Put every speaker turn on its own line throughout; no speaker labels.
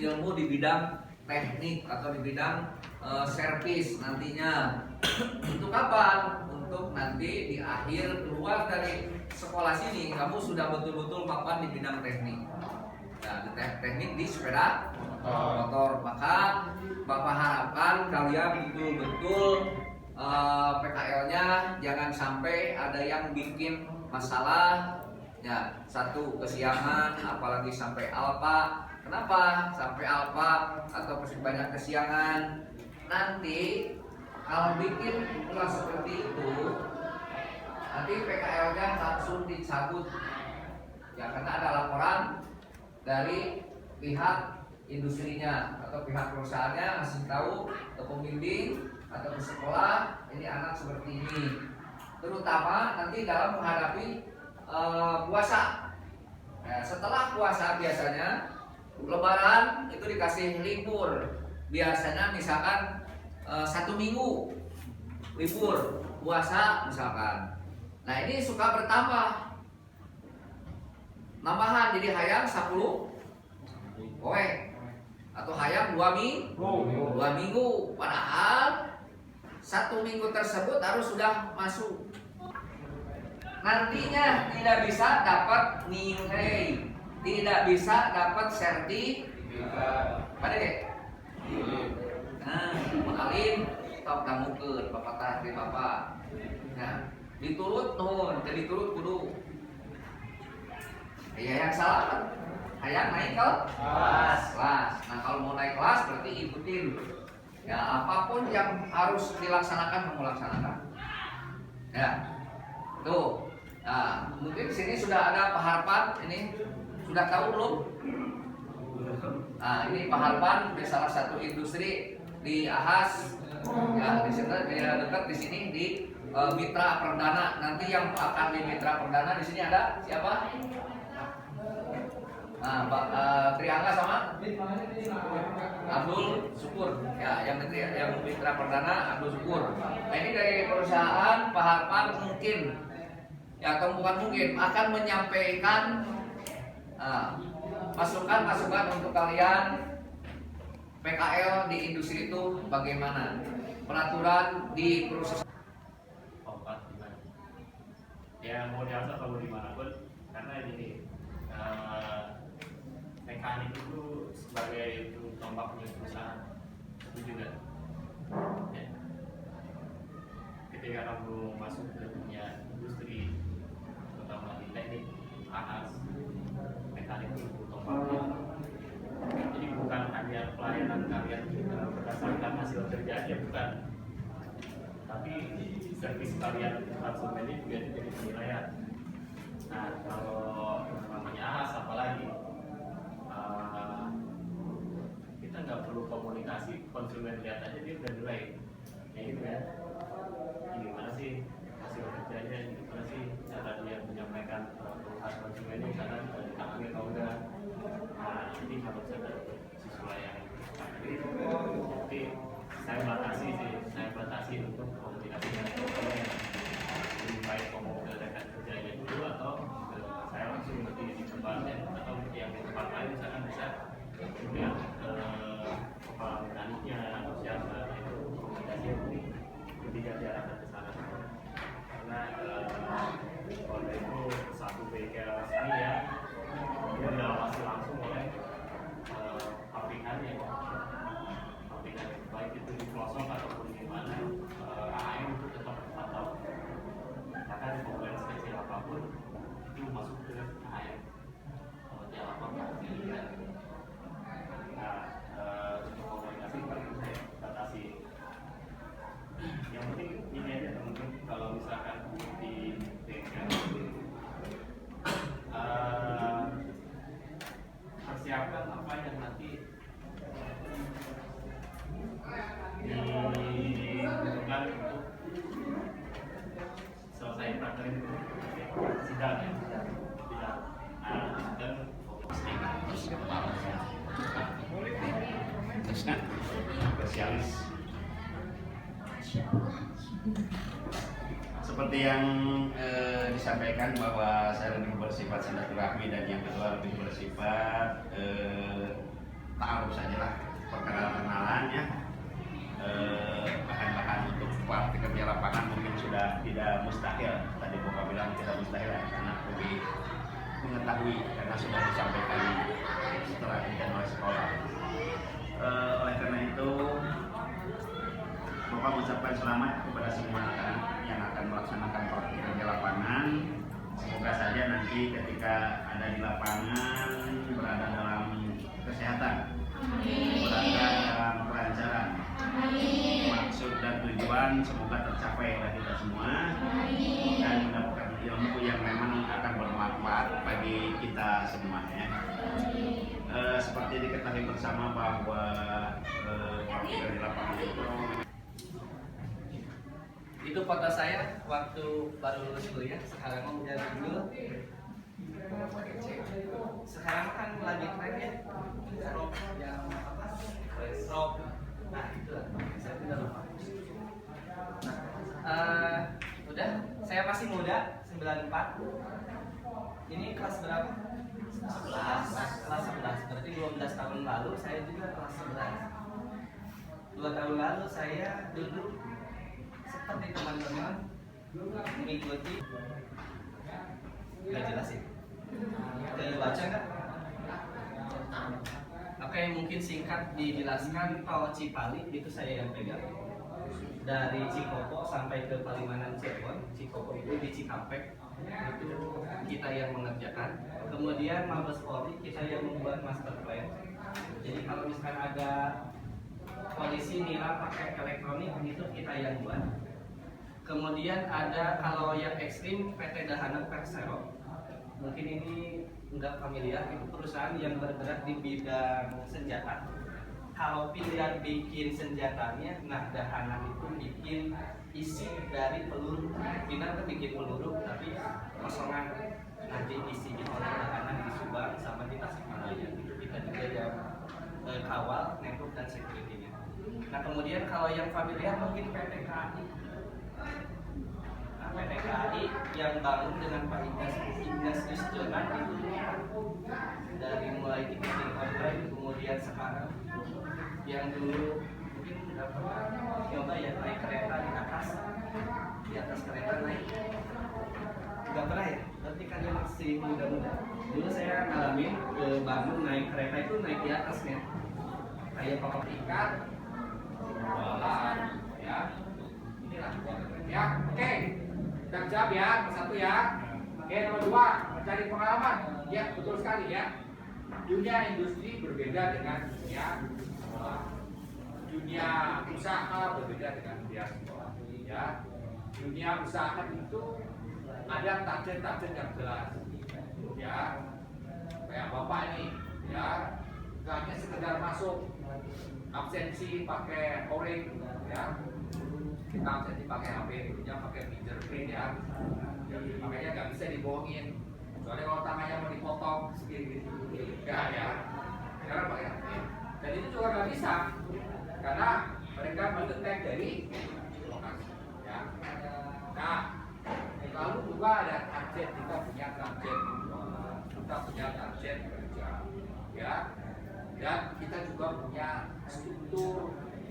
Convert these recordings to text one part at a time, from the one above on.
ilmu di bidang teknik atau di bidang servis nantinya. Untuk kapan? Untuk nanti di akhir keluar dari sekolah sini kamu sudah betul-betul mapan di bidang teknik. Nah, di teknik di sepeda motor. Maka Bapak harapkan kalian betul-betul PKL-nya jangan sampai ada yang bikin masalah. Ya, satu kesiangan, apalagi sampai alfa. Kenapa sampai alfa atau banyak kesiangan? Nanti kalau bikin ulah seperti itu, nanti PKL-nya langsung dicabut. Ya, karena ada laporan dari pihak industrinya atau pihak perusahaannya ngasih tahu ke pembimbing atau ke sekolah ini anak seperti ini. Terutama nanti dalam menghadapi puasa. Nah, setelah puasa biasanya Lebaran itu dikasih libur. Biasanya misalkan 1 minggu libur puasa misalkan. Nah ini suka bertambah, nambahan jadi hayang 10 poe atau hayang 2 minggu. Padahal 1 minggu tersebut harus sudah masuk. Nantinya tidak bisa dapat nilai, tidak bisa dapat sertifikat. Pada deh. Nah, mengalin top kamu ke bapak tadi bapak. Nah, diturut nuhun, jadi turut kudu. Ya yang salah kan? Hayang naik kelas. Nah, kalau mau naik kelas berarti ikutin. Ya, apapun yang harus dilaksanakan kamu laksanakan. Ya. Tuh. Nah, mungkin di sini sudah ada Pak Harpan, ini sudah tahu belum? Nah, ini Pak Harpan di salah satu industri di Ahas, ya di sini dekat di sini di Mitra Perdana. Nanti yang akan di Mitra Perdana di sini ada siapa? Nah, Pak Triangga sama Abdul Syukur. Ya, yang Mitra Perdana Abdul Syukur. Nah, ini dari perusahaan Pak Harpan mungkin. Ya, atau bukan mungkin akan menyampaikan masukan-masukan untuk kalian PKL di industri itu bagaimana, peraturan di perusahaan.
Ya mau diasah kalau dimanapun, karena ini mekanik itu sebagai tombak punya perusahaan itu juga. Ya. Ketika kamu masuk ke dunia industri, terutama di teknik ahas, mekanik itu tombaknya. Jadi bukan hanya pelayanan kalian berdasarkan hasil kerja aja, bukan, tapi servis kalian konsumen ini juga jadi penilaian. Nah, kalau namanya ahas apalagi kita nggak perlu komunikasi, konsumen lihat aja dia udah nilai, kayak gitu kan. Gimana sih hasil kerjanya, gimana sih cara dia menyampaikan keluhan konsumennya, misalkan ditangani atau enggak. Nah, ini harus ada sesuai. Jadi saya batasi untuk komunikasi dengan konsumen. Lebih baik ngomong ke rekan kerjanya dulu atau saya langsung nanti di tempatnya, atau yang di tempat lain misalkan bisa kemudian kepala mekaniknya atau siapa, itu komunikasi lebih diarahkan ke sana. Karena kalau itu satu bengkel ini ya dia diawasi langsung oleh pabrikannya, baik itu di pelosok ataupun di mana, AM itu tetap terpantau. Bahkan komponen sekecil apapun itu masuk ke AM. Kalau dia lapor dilihat. Nah, untuk komunikasi paling saya batasi. Yang penting ini aja teman-teman, kalau misalkan di bengkel persiapkan apa yang nanti dibutuhkan untuk selesai praktek sidang ya. Dan spesialis.
Seperti yang disampaikan bahwa saya lebih bersifat silaturahmi dan yang kedua lebih bersifat tahu sajalah perkenalan ya. Bahan-bahan untuk praktik kerja lapangan mungkin sudah tidak mustahil. Tadi Bapak bilang tidak mustahil ya, karena lebih mengetahui karena sudah disampaikan setelah dididik oleh sekolah. Oleh karena itu Bapak mengucapkan selamat kepada semua anak-anak yang akan melaksanakan praktik kerja lapangan. Semoga saja nanti ketika ada di lapangan berada dalam kesehatan, berada dalam kelancaran. Maksud dan tujuan semoga tercapai oleh kita semua dan mendapatkan ilmu yang memang akan bermanfaat bagi kita semuanya. Seperti diketahui bersama bahwa praktik di lapangan
itu foto saya waktu baru lulus kuliah. Sekarang udah dulu. Sekarang kan lagi tren ya, rok yang apa? Rok. Nah itu lah. Saya udah lupa. Udah. Saya masih muda, 94. Ini kelas berapa? 11. Kelas 11. Berarti 12 tahun lalu saya juga kelas 11. 2 tahun lalu saya duduk seperti teman-teman mengikuti, nggak jelas ya? Baca nggak? Oke, mungkin singkat dijelaskan. Tol Cipali itu saya yang pegang dari Cikopo sampai ke Palimanan Cirebon. Cikopo itu di Cikampek, itu kita yang mengerjakan. Kemudian Mabes Polri kita yang membuat master plan. Jadi kalau misalkan ada polisi nilai pakai elektronik itu kita yang buat. Kemudian ada kalau yang ekstrim PT Dahana Persero. Mungkin ini enggak familiar, itu perusahaan yang bergerak di bidang senjata. Kalau pilihan bikin senjatanya, nah Dahana itu bikin isi dari peluru. Pilihan kan bikin peluru, tapi kosongan nanti isinya oleh Dahana di Subang sama di Tasikmalaya. Itu kita juga yang kawal, network dan security-nya. Nah kemudian kalau yang familiar mungkin PT KAI. Nah, PT KAI yang bangun dengan Pak Ignas Yusjonan itu dari mulai ticketing online, kemudian sekarang yang dulu mungkin udah pernah nyoba ya naik kereta di atas kereta naik, nggak pernah ya? Berarti kalian masih muda-muda. Dulu saya ngalamin bangun naik kereta itu naik di atasnya, kayak pokok ikan, jualan, ya. Inilah ya, oke. Kita jawab ya, satu ya. Oke, nomor 2, mencari pengalaman. Ya, betul sekali ya. Dunia industri berbeda dengan dunia usaha berbeda dengan dunia sekolah. Ya, dunia usaha itu ada target-target yang jelas. Ya, kayak bapak ini, ya, hanya sekedar masuk absensi pakai oring, ya. Kita absensi pakai HP, punya pakai fingerprint ya. Makanya nggak bisa dibohongin. Soalnya kalau tangannya mau dipotong segini, enggak ya. Sekarang pakai HP. Dan itu juga nggak bisa, karena mereka mendetek dari lokasi. Ya. Nah, lalu juga ada target, kita punya target, kita punya target kerja, ya. Dan kita juga punya struktur.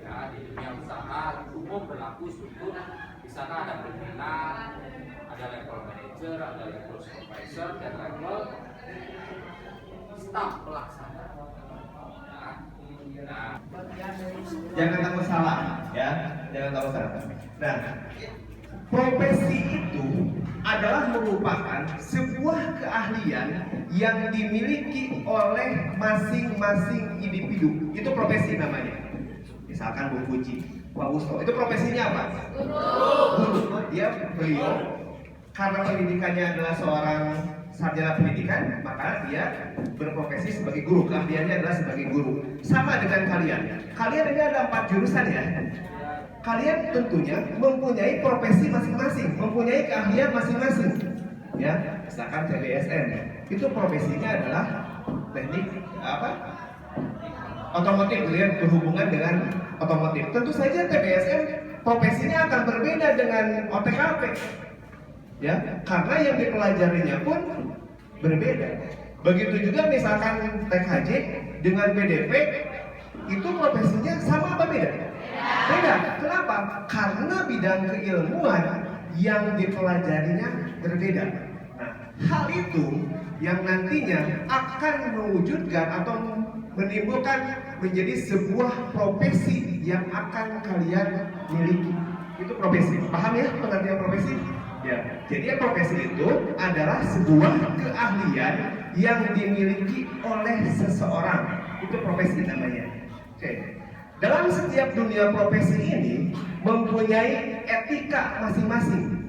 Ya, di dunia usaha umum berlaku struktur. Di sana ada pimpinan, ada level manager, ada level supervisor, dan level staff pelaksana. Nah,
jangan takut salah, ya, jangan takut salah. Nah, profesi itu adalah merupakan sebuah keahlian yang dimiliki oleh masing-masing individu. Itu profesi namanya. Misalkan Bu Puji, Pak Wusto, itu profesinya apa? Guru. Beliau karena pendidikannya adalah seorang sarjana pendidikan, maka dia berprofesi sebagai guru. Keahliannya adalah sebagai guru. Sama dengan kalian. Kalian ini ada 4 jurusan ya. Kalian tentunya mempunyai profesi masing-masing, mempunyai keahlian masing-masing. Ya, misalkan TBSN, itu profesinya adalah teknik apa? Otomotif, kalian berhubungan dengan otomotif. Tentu saja TBSN profesinya akan berbeda dengan OTKP. Ya, karena yang dipelajarinya pun berbeda. Begitu juga misalkan TKJ dengan BDP, itu profesinya sama apa beda? Beda. Kenapa? Karena bidang keilmuan yang dipelajarinya berbeda. Nah, hal itu yang nantinya akan mewujudkan atau menimbulkan menjadi sebuah profesi yang akan kalian miliki. Itu profesi. Paham ya pengertian profesi? Ya. Jadi profesi itu adalah sebuah keahlian yang dimiliki oleh seseorang. Itu profesi namanya. Oke. Dalam setiap dunia profesi ini mempunyai etika masing-masing.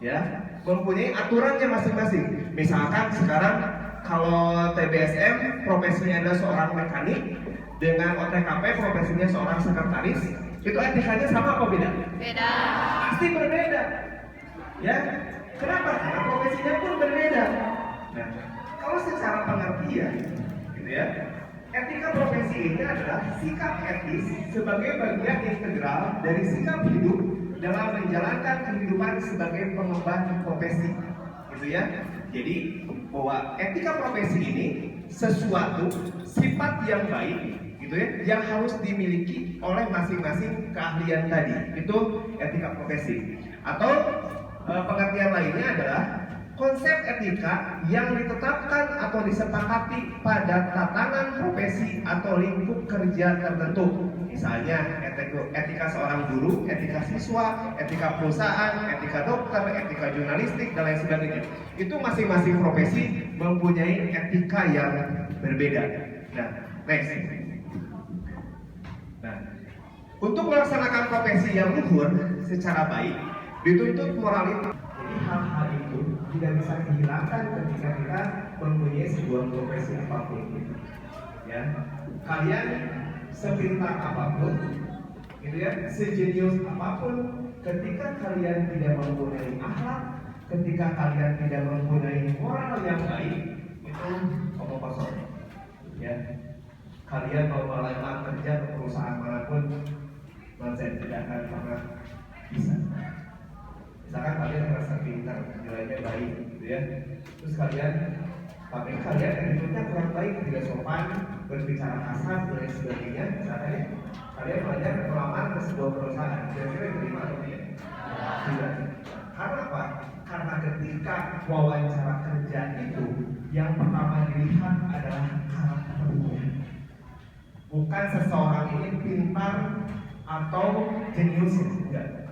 Ya, mempunyai aturannya masing-masing. Misalkan sekarang kalau TBSM profesinya adalah seorang mekanik, dengan OTKP profesinya seorang sekretaris, itu etikanya sama apa beda?
Beda.
Pasti berbeda. Ya, kenapa? Karena profesinya pun berbeda. Nah, kalau secara pengertian, gitu ya, etika profesi ini adalah sikap etis sebagai bagian integral dari sikap hidup dalam menjalankan kehidupan sebagai pengemban profesi, gitu ya. Jadi bahwa etika profesi ini sesuatu sifat yang baik, gitu ya, yang harus dimiliki oleh masing-masing keahlian tadi. Itu etika profesi. Atau pengertian lainnya adalah konsep etika yang ditetapkan atau disepakati pada tatanan profesi atau lingkup kerja tertentu. Misalnya etika seorang guru, etika siswa, etika perusahaan, etika dokter, etika jurnalistik, dan lain sebagainya. Itu masing-masing profesi mempunyai etika yang berbeda. Nah, next. Nah, untuk melaksanakan profesi yang luhur secara baik, dituntut moralitas. Jadi hal-hal itu tidak bisa dihilangkan ketika kita mempunyai sebuah profesi apapun. Ya, kalian sepintar apapun, gitu ya, sejenius apapun, ketika kalian tidak mempunyai akhlak, ketika kalian tidak mempunyai moral yang baik, itu omong kosong. Ya, kalian mau melamar kerja ke perusahaan manapun, saya tidak akan pernah bisa. Misalkan kalian merasa pintar, nilainya baik, gitu ya, terus tapi kalian attitude-nya kurang baik, tidak sopan, berbicara kasar, dan lain sebagainya. Misalkan kalian belajar melamar ke sebuah perusahaan, kira-kira diterima atau tidak? Tidak. Karena apa? Karena ketika wawancara kerja itu, yang pertama dilihat adalah karakternya. Bukan seseorang ini pintar atau jenius, enggak.